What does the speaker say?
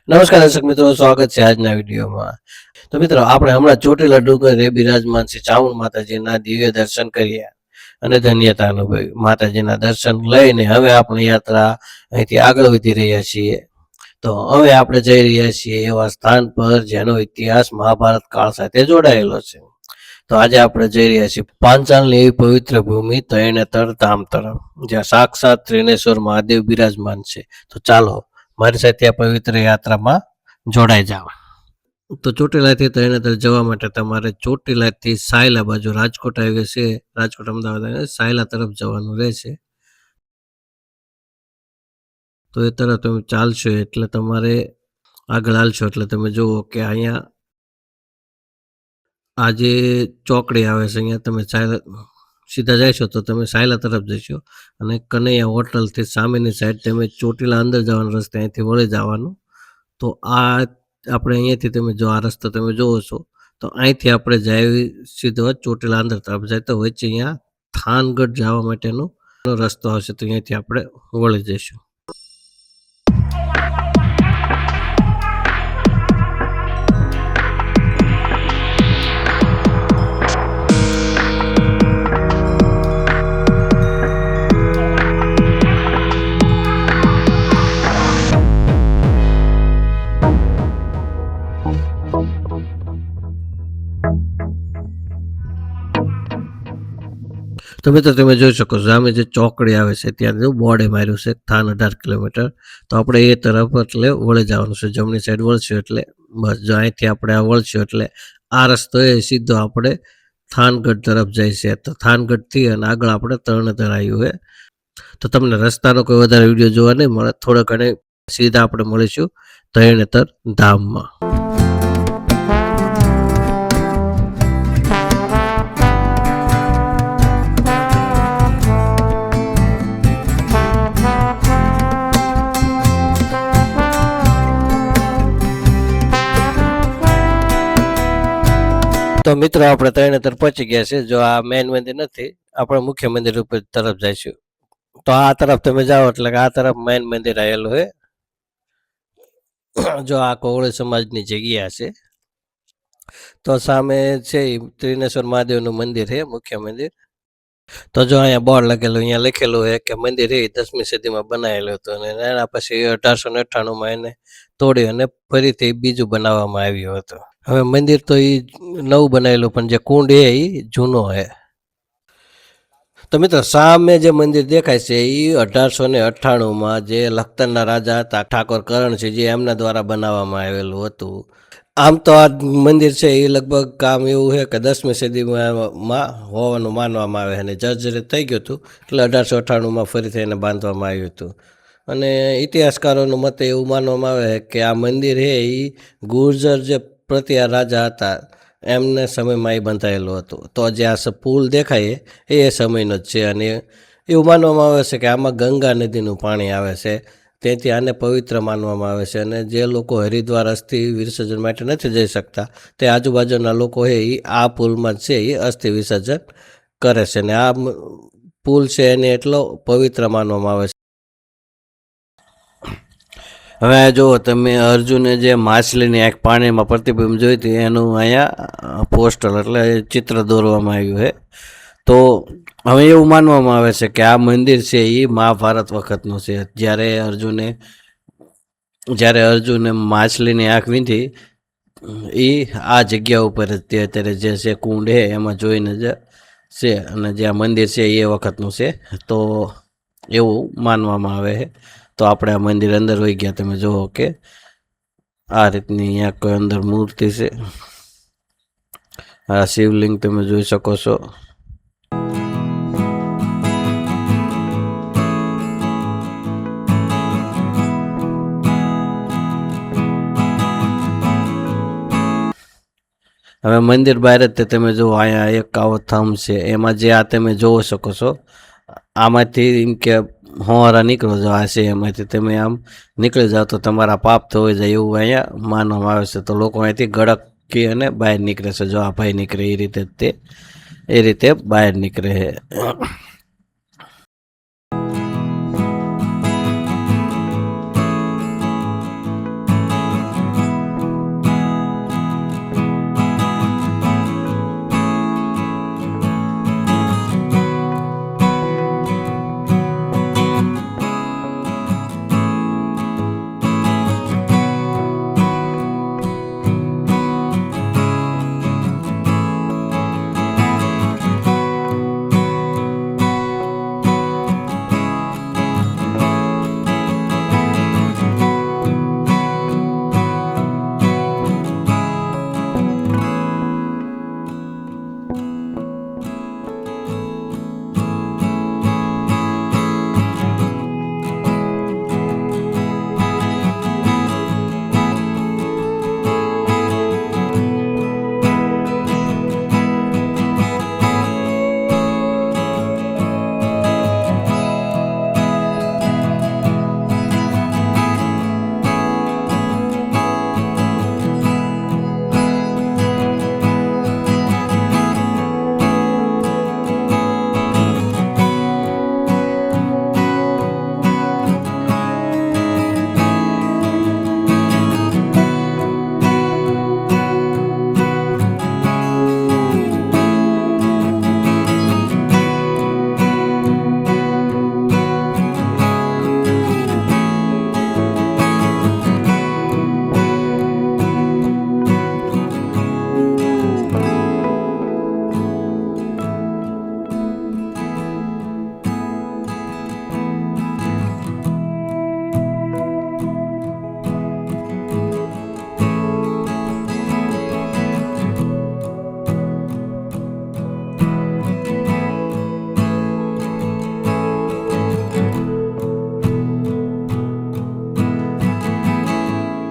નમસ્કાર દર્શક મિત્રો, સ્વાગત છે આજના વિડીયોમાં. તો મિત્રો, આપણે હમણાં ચોટીલા ડુંગરે બિરાજમાન શ્રી ચામુંડ માતાજીના દિવ્ય દર્શન કર્યા અને ધન્યતા અનુભવી. માતાજીના દર્શન લઈને હવે આપણી યાત્રા અહીંથી આગળ વધી રહ્યા છીએ. તો હવે આપણે જઈ રહ્યા છીએ એવા સ્થાન પર જેનો ઇતિહાસ મહાભારત કાળ સાથે જોડાયેલો છે. તો આજે આપણે જઈ રહ્યા છીએ પાંચાલની એવી પવિત્ર ભૂમિ તરણેતર ધામ તરફ, જ્યાં સાક્ષાત ત્રિનેશ્વર મહાદેવ બિરાજમાન છે. તો ચાલો મારી સાથે આ પવિત્ર યાત્રામાં જોડાઈ જાવ. તો ચોટીલાથી તરણેતર જવા માટે તમારે ચોટીલાથી સાયલા બાજુ રાજકોટ હાઈવે છે, રાજકોટ અમદાવાદ સાયલા તરફ જવાનું રહેશે. તો એ તરફ તમે ચાલશો એટલે તમારે આગળ હાલશો એટલે તમે જુઓ કે અહીંયા આ જે ચોકડી આવે છે, અહીંયા તમે સીધા જઈશો તો તમે સાયલા તરફ જશો અને કનૈયા હોટલથી સામેની સાઈડ તમે ચોટીલા અંદર જવાનો રસ્તે અહીંથી વળી જવાનું. તો આ આપણે અહીંયાથી તમે જો આ રસ્તો તમે જોવો છો, તો અહીંથી આપણે જાય સીધો ચોટીલા અંદર તરફ જાય તો વચ્ચે અહીંયા થાનગઢ જવા માટેનો રસ્તો આવશે, તો અહીંયાથી આપણે વળી જઈશું. તો મિત્રો તમે જોઈ શકો છો સામે જે ચોકડી આવે છે ત્યાં બોર્ડે માર્યું છે થાન 18 કિલોમીટર. તો આપણે એ તરફ એટલે વળી જવાનું છે, જમણી સાઈડ વળશું એટલે બસ. જો અહીંથી આપણે આ વળશું એટલે આ રસ્તો એ સીધો આપણે થાનગઢ તરફ જાય છે. તો થાનગઢથી અને આગળ આપણે તરણેતર આવ્યું છે. તો તમને રસ્તાનો કોઈ વધારે વિડીયો જોવા નહીં મળે, થોડા ઘણે સીધા આપણે મળીશું તરણેતર ધામમાં. તો મિત્રો આપણે તરણેતર પહોંચી ગયા છે. જો આ મેઇન મંદિર નથી, આપણે મુખ્ય મંદિર ઉપર તરફ જઈશું. તો આ તરફ તમે જાઓ એટલે આ તરફ મેઇન મંદિર આવેલું છે. જો આ કોળી સમાજની જગ્યા છે. તો સામે છે ત્રિનેશ્વર મહાદેવનું મંદિર છે, મુખ્ય મંદિર. તો જો અહીંયા બોર્ડ લખેલું, અહીંયા લખેલું છે કે મંદિર એ 10મી સદીમાં બનાવેલું હતું અને એના પછી 1898માં એને તોડી અને ફરીથી બીજું બનાવવામાં આવ્યું હતું. હવે મંદિર તો એ નવું બનાવેલું, પણ જે કુંડ એ જૂનો છે. તો મિત્રો સામે જે મંદિર દેખાય છે એ 1898માં જે લખતરના રાજા હતા ઠાકોર કરણસિંહ, જે એમના દ્વારા બનાવવામાં આવેલું હતું. આમ તો આ મંદિર છે એ લગભગ કામ એવું છે કે 10મી સદીમાં હોવાનું માનવામાં આવે, અને જર્જરિત થઈ ગયું હતું એટલે 1898માં ફરીથી એને બાંધવામાં આવ્યું હતું. અને ઇતિહાસકારોનું મતે એવું માનવામાં આવે કે આ મંદિર છે એ ગુર્જર જે પ્રતિહાર રાજા હતા એમને સમયમાં એ બંધાયેલું હતું. તો જે આ પુલ દેખાય એ સમયનો જ છે, અને એવું માનવામાં આવે છે કે આમાં ગંગા નદીનું પાણી આવે છે, તેથી આને પવિત્ર માનવામાં આવે છે. અને જે લોકો હરિદ્વાર અસ્થિ વિસર્જન માટે નથી જઈ શકતા તે આજુબાજુના લોકો છે એ આ પુલમાં છે એ અસ્થિ વિસર્જન કરે છે, અને આ પુલ છે એને એટલો પવિત્ર માનવામાં આવે છે. હવે જુઓ તમે, અર્જુને જે માછલીની આંખ પાણીમાં પ્રતિબિંબ જોઈ હતી એનું અહીંયા પોસ્ટર એટલે ચિત્ર દોરવામાં આવ્યું છે. તો હવે એવું માનવામાં આવે છે કે આ મંદિર છે એ મહાભારત વખતનું છે, જ્યારે અર્જુને માછલીની આંખ વીંધી એ આ જગ્યા ઉપર જ તે અત્યારે જે છે કુંડ છે એમાં જોઈને જ છે, અને જે આ મંદિર છે એ વખતનું છે. તો એવું માનવામાં આવે છે. તો આપણે આ મંદિર અંદર વહી ગયા. તમે જુઓ કે આ રીતની અહીંયા કોઈ અંદર મૂર્તિ છે, આ શિવલિંગ તમે જોઈ શકો છો. હવે મંદિર બહાર જ તમે જુઓ અહીંયા એક આવો થંભ છે, એમાં જે આ તમે જોઈ શકો છો આમાંથી એમ કે હોરા નીકળો જો આ છે એમાંથી તમે આમ નીકળી જાઓ તો તમારા પાપ ધોઈ જાય એવું અહીંયા માનવામાં આવે છે. તો લોકો અહીંથી ગળકી અને બહાર નીકળે છે. જો આ ભાઈ નીકળે એ રીતે બહાર નીકળે છે.